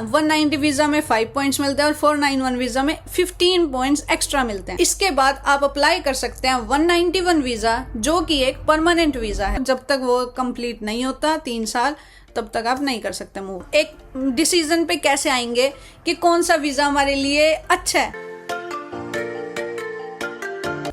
190 visa में 5 points मिलते हैं और 491 वीजा में 15 पॉइंट्स एक्स्ट्रा मिलते हैं। इसके बाद आप अप्लाई कर सकते हैं 191 वीजा, जो कि एक परमानेंट वीजा है। जब तक वो कंप्लीट नहीं होता 3 साल, तब तक आप नहीं कर सकते मूव। एक डिसीजन पे कैसे आएंगे कि कौन सा वीजा हमारे लिए अच्छा है।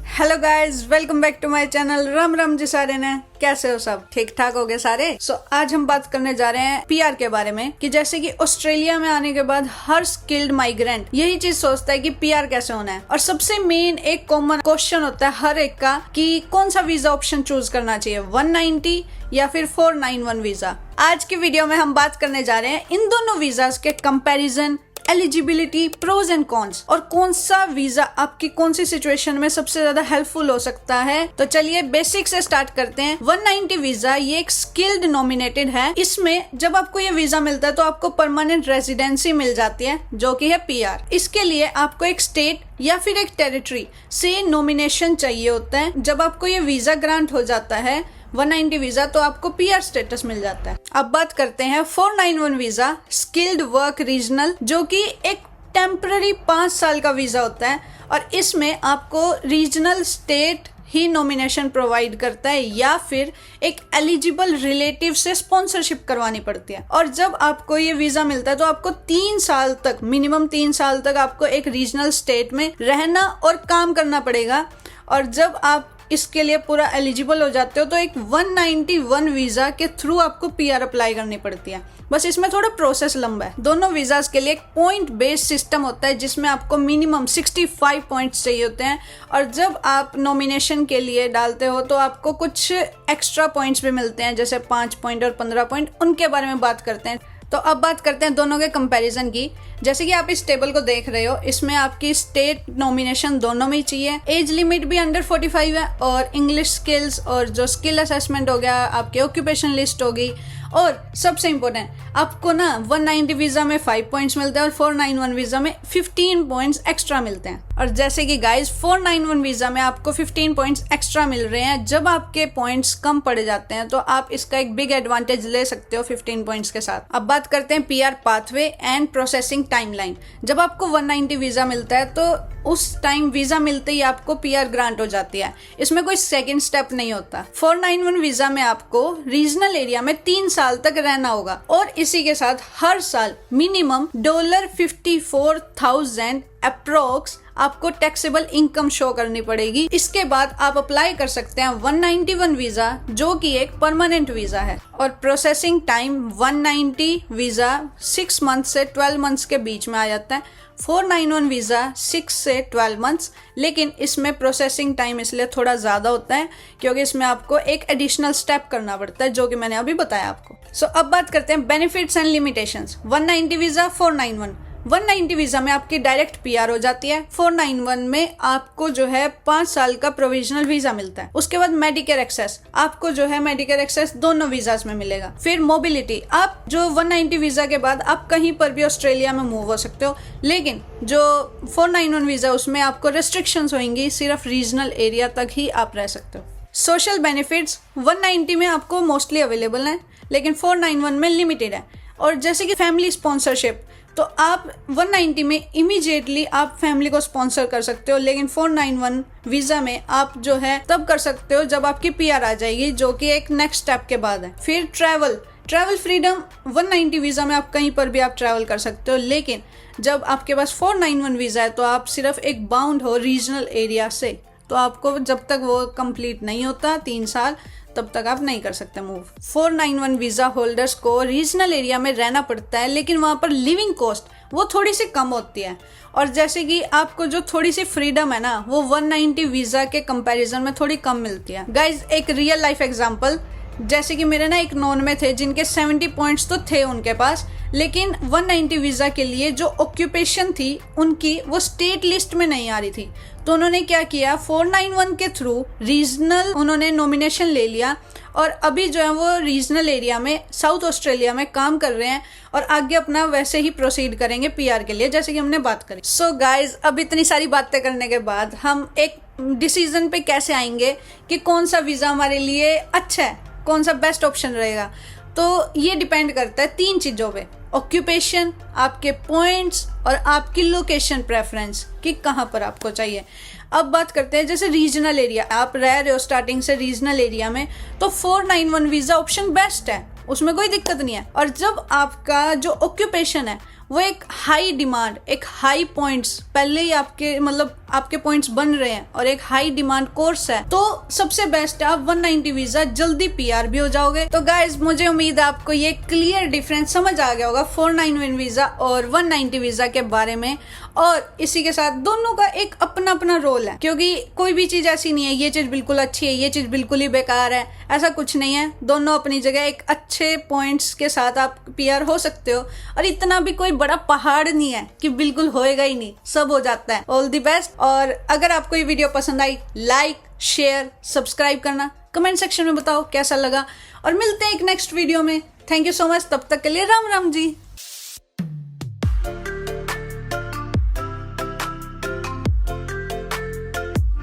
Hello guys, welcome back to my channel. Ram Ram ji सारे ने, कैसे हो सब? ठीक ठाक हो गए सारे? आज हम बात करने जा रहे हैं पीआर के बारे में कि जैसे कि ऑस्ट्रेलिया में आने के बाद हर स्किल्ड माइग्रेंट यही चीज सोचता है कि पीआर कैसे होना है। और सबसे मेन एक कॉमन क्वेश्चन होता है हर एक का कि कौन सा वीजा ऑप्शन चूज करना चाहिए, 190 या फिर 491 वीजा। आज की वीडियो में हम बात करने जा रहे हैं इन दोनों वीजास के comparison, eligibility, pros and cons, और कौन सा वीजा आपकी कौन सी सिचुएशन में सबसे ज्यादा हेल्पफुल हो सकता है। तो चलिए बेसिक से स्टार्ट करते हैं। 190 वीजा ये एक स्किल्ड नॉमिनेटेड है। इसमें जब आपको ये वीजा मिलता है तो आपको परमानेंट रेजिडेंसी मिल जाती है, जो कि है पीआर। इसके लिए आपको एक स्टेट या फिर एक टेरिटरी से नॉमिनेशन चाहिए होता है। जब आपको ये वीजा ग्रांट हो जाता है 190 वीजा, तो आपको पीआर स्टेटस मिल जाता है। अब बात करते हैं 491 वीजा, स्किल्ड वर्क रीजनल, जो कि एक टेम्पररी 5 साल का वीजा होता है। और इसमें आपको रीजनल स्टेट ही नॉमिनेशन प्रोवाइड करता है या फिर एक एलिजिबल रिलेटिव से स्पॉन्सरशिप करवानी पड़ती है। और जब आपको ये वीजा मिलता है तो आपको 3 साल तक, मिनिमम 3 साल तक आपको एक रीजनल स्टेट में रहना और काम करना पड़ेगा। और जब आप इसके लिए पूरा एलिजिबल हो जाते हो तो एक 191 वीजा के थ्रू आपको पीआर अप्लाई करनी पड़ती है। बस इसमें थोड़ा प्रोसेस लंबा है। दोनों वीजास के लिए एक पॉइंट बेस्ड सिस्टम होता है जिसमें आपको मिनिमम 65 पॉइंट्स चाहिए होते हैं। और जब आप नॉमिनेशन के लिए डालते हो तो आपको कुछ एक्स्ट्रा पॉइंट्स भी मिलते हैं, जैसे 5 पॉइंट और 15 पॉइंट। उनके बारे में बात करते हैं। तो अब बात करते हैं दोनों के कंपैरिजन की। जैसे कि आप इस टेबल को देख रहे हो, इसमें आपकी स्टेट नॉमिनेशन दोनों में ही चाहिए। एज लिमिट भी अंडर 45 है। और इंग्लिश स्किल्स और जो स्किल असेसमेंट हो गया, आपकी ऑक्यूपेशन लिस्ट होगी। और सबसे इम्पोर्टेंट, आपको ना 190 वीजा में 5 पॉइंट्स मिलते हैं और 491 वीजा में 15 पॉइंट्स एक्स्ट्रा मिलते हैं। और जैसे कि गाइज 491 वीजा में आपको 15 पॉइंट्स एक्स्ट्रा मिल रहे हैं। जब आपके पॉइंट्स कम पड़ जाते हैं तो आप इसका एक बिग एडवांटेज ले सकते हो 15 पॉइंट्स के साथ। अब बात करते हैं PR pathway and processing timeline. जब आपको 190 वीजा मिलता है तो उस टाइम वीजा मिलते ही आपको पीआर ग्रांट हो जाती है। इसमें कोई सेकंड स्टेप नहीं होता। 491 वीजा में आपको रीजनल एरिया में 3 साल तक रहना होगा और इसी के साथ हर साल मिनिमम $54,000 अप्रोक्स आपको टैक्सेबल इनकम शो करनी पड़ेगी। इसके बाद आप अप्लाई कर सकते हैं 191 वीजा, जो कि एक परमानेंट वीजा है। और प्रोसेसिंग टाइम 190 वीजा 6 मंथ से 12 मंथ्स के बीच में आ जाता है। 491 वीजा 6 से 12 मंथ्स, लेकिन इसमें प्रोसेसिंग टाइम इसलिए थोड़ा ज्यादा होता है क्योंकि इसमें आपको एक एडिशनल स्टेप करना पड़ता है, जो कि मैंने अभी बताया आपको। अब बात करते हैं benefits and limitations. 190 visa, 491। 190 visa में आपकी डायरेक्ट पीआर हो जाती है। 491 में आपको जो है 5 साल का प्रोविजनल वीजा मिलता है। उसके बाद मेडिकेयर एक्सेस, आपको जो है मेडिकेयर एक्सेस दोनों वीजास में मिलेगा। फिर मोबिलिटी, आप जो 190 वीजा के बाद आप कहीं पर भी ऑस्ट्रेलिया में मूव हो सकते हो, लेकिन जो 491 वीजा उसमें आपको रेस्ट्रिक्शंस होंगी, सिर्फ रीजनल एरिया तक ही आप रह सकते हो। सोशल बेनिफिट्स 190 में आपको मोस्टली अवेलेबल हैं, लेकिन 491 में लिमिटेड है। और जैसे कि फैमिली स्पॉन्सरशिप, तो आप 190 में इमीडिएटली आप फैमिली को स्पॉन्सर कर सकते हो, लेकिन 491 वीजा में आप जो है तब कर सकते हो जब आपकी पीआर आ जाएगी, जो कि एक नेक्स्ट स्टेप के बाद है। फिर ट्रैवल फ्रीडम, 190 वीजा में आप कहीं पर भी आप ट्रैवल कर सकते हो, लेकिन जब आपके पास 491 वीजा है तो आप सिर्फ एक बाउंड हो रीजनल एरिया से। तो आपको जब तक वो कंप्लीट नहीं होता 3 साल, तब तक आप नहीं कर सकते मूव। 491 वीजा होल्डर्स को रीजनल एरिया में रहना पड़ता है, लेकिन वहां पर लिविंग कॉस्ट वो थोड़ी सी कम होती है। और जैसे कि आपको जो थोड़ी सी फ्रीडम है ना, वो 190 वीजा के कंपैरिजन में थोड़ी कम मिलती है। गाइज एक रियल लाइफ एग्जांपल, जैसे कि मेरे ना एक नॉन में थे जिनके 70 पॉइंट्स तो थे उनके पास, लेकिन 190 वीजा के लिए जो ऑक्यूपेशन थी उनकी वो स्टेट लिस्ट में नहीं आ रही थी। तो उन्होंने क्या किया, 491 के थ्रू रीजनल उन्होंने नॉमिनेशन ले लिया और अभी जो है वो रीजनल एरिया में साउथ ऑस्ट्रेलिया में काम कर रहे हैं और आगे अपना वैसे ही प्रोसीड करेंगे पीआर के लिए, जैसे कि हमने बात करी। सो गाइज अब इतनी सारी बातें करने के बाद हम एक डिसीजन पे कैसे आएंगे कि कौन सा वीजा हमारे लिए अच्छा है, कौन सा बेस्ट ऑप्शन रहेगा। तो ये डिपेंड करता है 3 चीजों पे, ऑक्यूपेशन, आपके पॉइंट्स और आपकी लोकेशन प्रेफरेंस कि कहाँ पर आपको चाहिए। अब बात करते हैं जैसे रीजनल एरिया, आप रह रहे हो स्टार्टिंग से रीजनल एरिया में, तो 491 वीजा ऑप्शन बेस्ट है, उसमें कोई दिक्कत नहीं है। और जब आपका जो ऑक्यूपेशन है वो एक हाई डिमांड, एक हाई पॉइंट्स, पहले ही आपके मतलब आपके पॉइंट्स बन रहे हैं और एक हाई डिमांड कोर्स है, तो सबसे बेस्ट है आप 190 वीजा जल्दी पीआर भी हो जाओगे। तो गाइज मुझे उम्मीद है आपको ये क्लियर डिफरेंस समझ आ गया होगा 491 वीजा और 190 वीजा के बारे में। और इसी के साथ दोनों का एक अपना अपना रोल है, क्योंकि कोई भी चीज ऐसी नहीं है ये चीज बिल्कुल अच्छी है, ये चीज बिल्कुल ही बेकार है, ऐसा कुछ नहीं है। दोनों अपनी जगह एक अच्छे पॉइंट्स के साथ आप पीआर हो सकते हो, और इतना भी कोई बड़ा पहाड़ नहीं है कि बिल्कुल होएगा ही नहीं, सब हो जाता है। All the best. और अगर आपको ये वीडियो पसंद आई, लाइक, शेयर, सब्सक्राइब करना, कमेंट सेक्शन में बताओ कैसा लगा, और मिलते हैं एक नेक्स्ट वीडियो में। थैंक यू सो मच, तब तक के लिए राम राम जी।